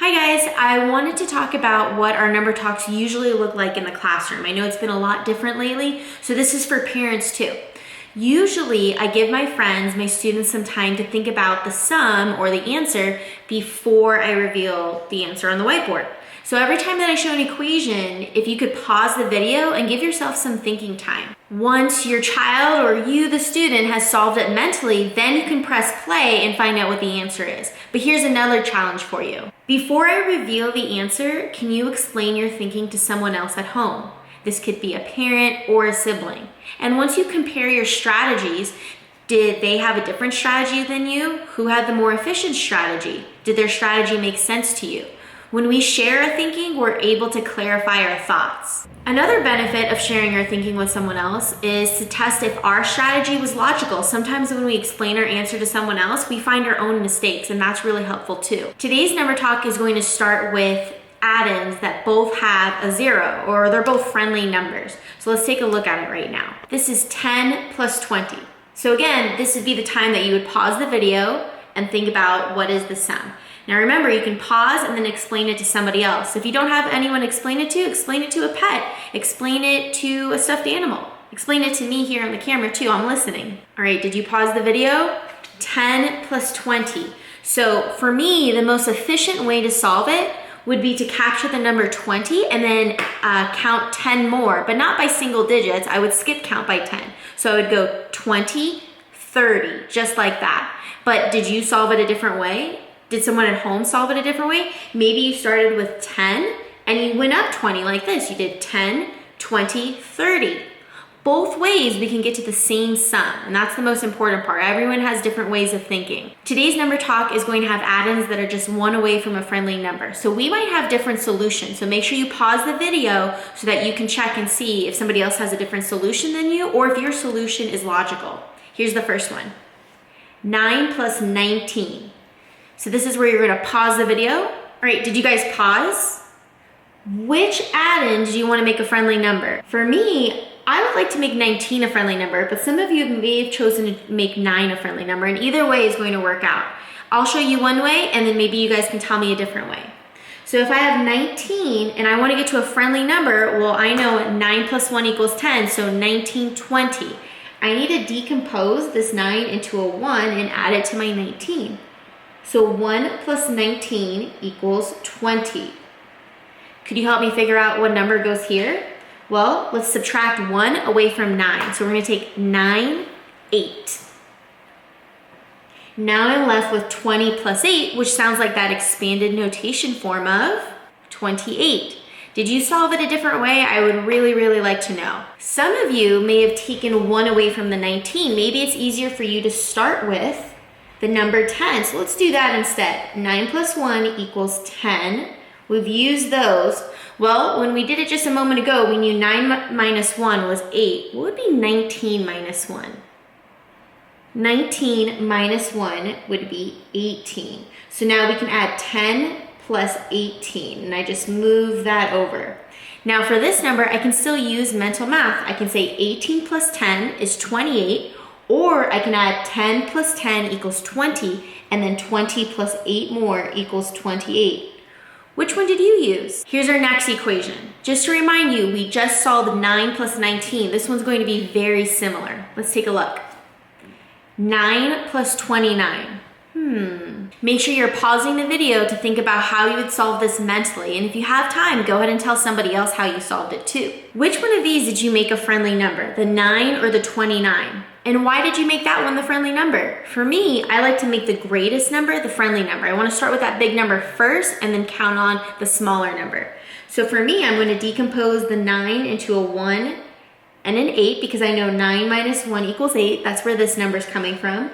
Hi guys, I wanted to talk about what our number talks usually look like in the classroom. I know it's been a lot different lately, so this is for parents too. Usually I give my friends, my students, some time to think about the sum or the answer before I reveal the answer on the whiteboard. So every time that I show an equation, if you could pause the video and give yourself some thinking time. Once your child or you, the student, has solved it mentally, then you can press play and find out what the answer is. But here's another challenge for you. Before I reveal the answer, can you explain your thinking to someone else at home? This could be a parent or a sibling. And once you compare your strategies, did they have a different strategy than you? Who had the more efficient strategy? Did their strategy make sense to you? When we share our thinking, we're able to clarify our thoughts. Another benefit of sharing our thinking with someone else is to test if our strategy was logical. Sometimes when we explain our answer to someone else, we find our own mistakes, and that's really helpful too. Today's number talk is going to start with addends that both have a 0, or they're both friendly numbers. So let's take a look at it right now. This is 10 plus 20. So again, this would be the time that you would pause the video and think about what is the sum. Now remember, you can pause and then explain it to somebody else. If you don't have anyone to explain it to a pet, explain it to a stuffed animal. Explain it to me here on the camera too, I'm listening. All right, did you pause the video? 10 plus 20. So for me, the most efficient way to solve it would be to capture the number 20 and then count 10 more, but not by single digits. I would skip count by 10. So I would go 20, 30, just like that. But did you solve it a different way? Did someone at home solve it a different way? Maybe you started with 10 and you went up 20 like this. You did 10, 20, 30. Both ways we can get to the same sum, and that's the most important part. Everyone has different ways of thinking. Today's number talk is going to have addends that are just one away from a friendly number. So we might have different solutions. So make sure you pause the video so that you can check and see if somebody else has a different solution than you or if your solution is logical. Here's the first one. 9 plus 19. So this is where you're gonna pause the video. All right, did you guys pause? Which addend do you wanna make a friendly number? For me, I would like to make 19 a friendly number, but some of you may have chosen to make 9 a friendly number, and either way is going to work out. I'll show you one way, and then maybe you guys can tell me a different way. So if I have 19 and I wanna get to a friendly number, well, I know 9 plus 1 equals 10, so 19, 20. I need to decompose this 9 into a 1 and add it to my 19. So 1 plus 19 equals 20. Could you help me figure out what number goes here? Well, let's subtract 1 away from 9. So we're gonna take 9, 8. Now I'm left with 20 plus 8, which sounds like that expanded notation form of 28. Did you solve it a different way? I would really like to know. Some of you may have taken 1 away from the 19. Maybe it's easier for you to start with the number 10. So let's do that instead. 9 plus 1 equals 10. We've used those. Well, when we did it just a moment ago, we knew 9 minus 1 was 8. What would be 19 minus 1? 19 minus 1 would be 18. So now we can add 10 plus 18, and I just move that over. Now for this number, I can still use mental math. I can say 18 plus 10 is 28, or I can add 10 plus 10 equals 20, and then 20 plus 8 more equals 28. Which one did you use? Here's our next equation. Just to remind you, we just solved 9 plus 19. This one's going to be very similar. Let's take a look. 9 plus 29. Make sure you're pausing the video to think about how you would solve this mentally. And if you have time, go ahead and tell somebody else how you solved it too. Which one of these did you make a friendly number? The 9 or the 29? And why did you make that one the friendly number? For me, I like to make the greatest number the friendly number. I want to start with that big number first and then count on the smaller number. So for me, I'm going to decompose the 9 into a 1 and an 8 because I know 9 minus 1 equals 8. That's where this number is coming from.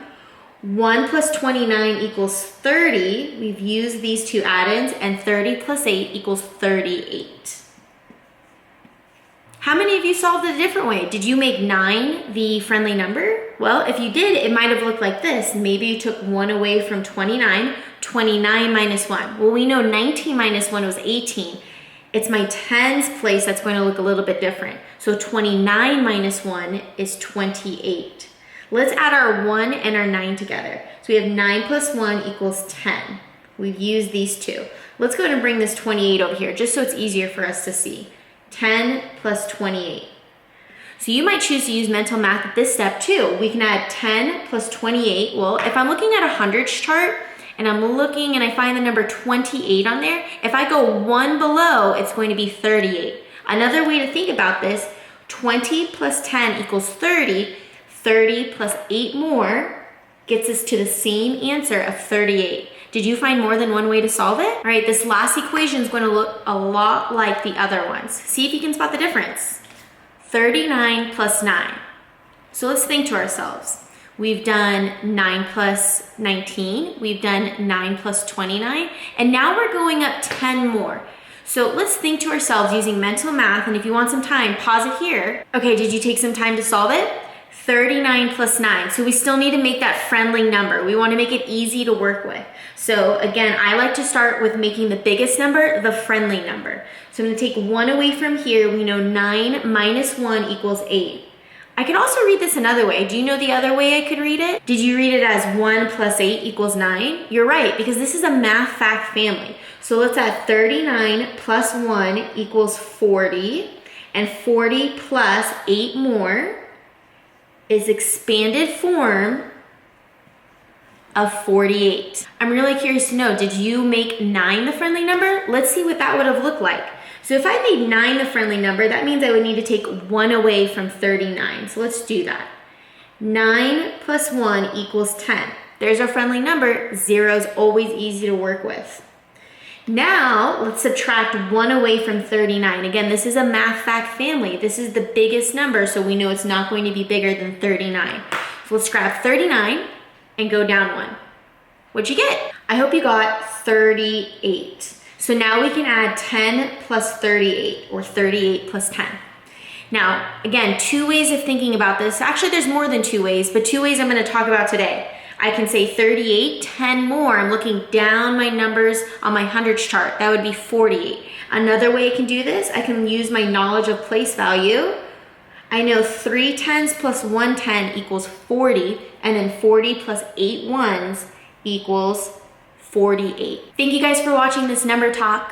1 plus 29 equals 30. We've used these two addends, and 30 plus 8 equals 38. How many of you solved it a different way? Did you make 9 the friendly number? Well, if you did, it might have looked like this. Maybe you took 1 away from 29, 29 minus 1. Well, we know 19 minus 1 was 18. It's my tens place that's going to look a little bit different. So 29 minus 1 is 28. Let's add our 1 and our 9 together. So we have 9 plus 1 equals 10. We've used these two. Let's go ahead and bring this 28 over here just so it's easier for us to see. 10 plus 28. So you might choose to use mental math at this step too. We can add 10 plus 28. Well, if I'm looking at a hundreds chart and I'm looking and I find the number 28 on there, if I go one below, it's going to be 38. Another way to think about this, 20 plus 10 equals 30. 30 plus 8 more gets us to the same answer of 38. Did you find more than one way to solve it? All right, this last equation is going to look a lot like the other ones. See if you can spot the difference. 39 plus 9. So let's think to ourselves. We've done 9 plus 19. We've done 9 plus 29. And now we're going up 10 more. So let's think to ourselves using mental math. And if you want some time, pause it here. Okay, did you take some time to solve it? 39 plus 9. So we still need to make that friendly number. We want to make it easy to work with. So again, I like to start with making the biggest number the friendly number. So I'm going to take 1 away from here. We know 9 minus 1 equals 8. I could also read this another way. Do you know the other way I could read it? Did you read it as 1 plus 8 equals 9? You're right, because this is a math fact family. So let's add 39 plus 1 equals 40. And 40 plus 8 more is expanded form of 48. I'm really curious to know, did you make 9 the friendly number? Let's see what that would have looked like. So if I made 9 the friendly number, that means I would need to take 1 away from 39. So let's do that. 9 plus 1 equals 10. There's our friendly number. 0 is always easy to work with. Now, let's subtract 1 away from 39. Again, this is a math fact family. This is the biggest number, so we know it's not going to be bigger than 39. So let's grab 39 and go down 1. What'd you get? I hope you got 38. So now we can add 10 plus 38, or 38 plus 10. Now, again, 2 ways of thinking about this. Actually, there's more than 2 ways, but 2 ways I'm going to talk about today. I can say 38, 10 more. I'm looking down my numbers on my hundreds chart. That would be 48. Another way I can do this, I can use my knowledge of place value. I know 3 10s plus 1 10 equals 40, and then 40 plus 8 1s equals 48. Thank you guys for watching this number talk.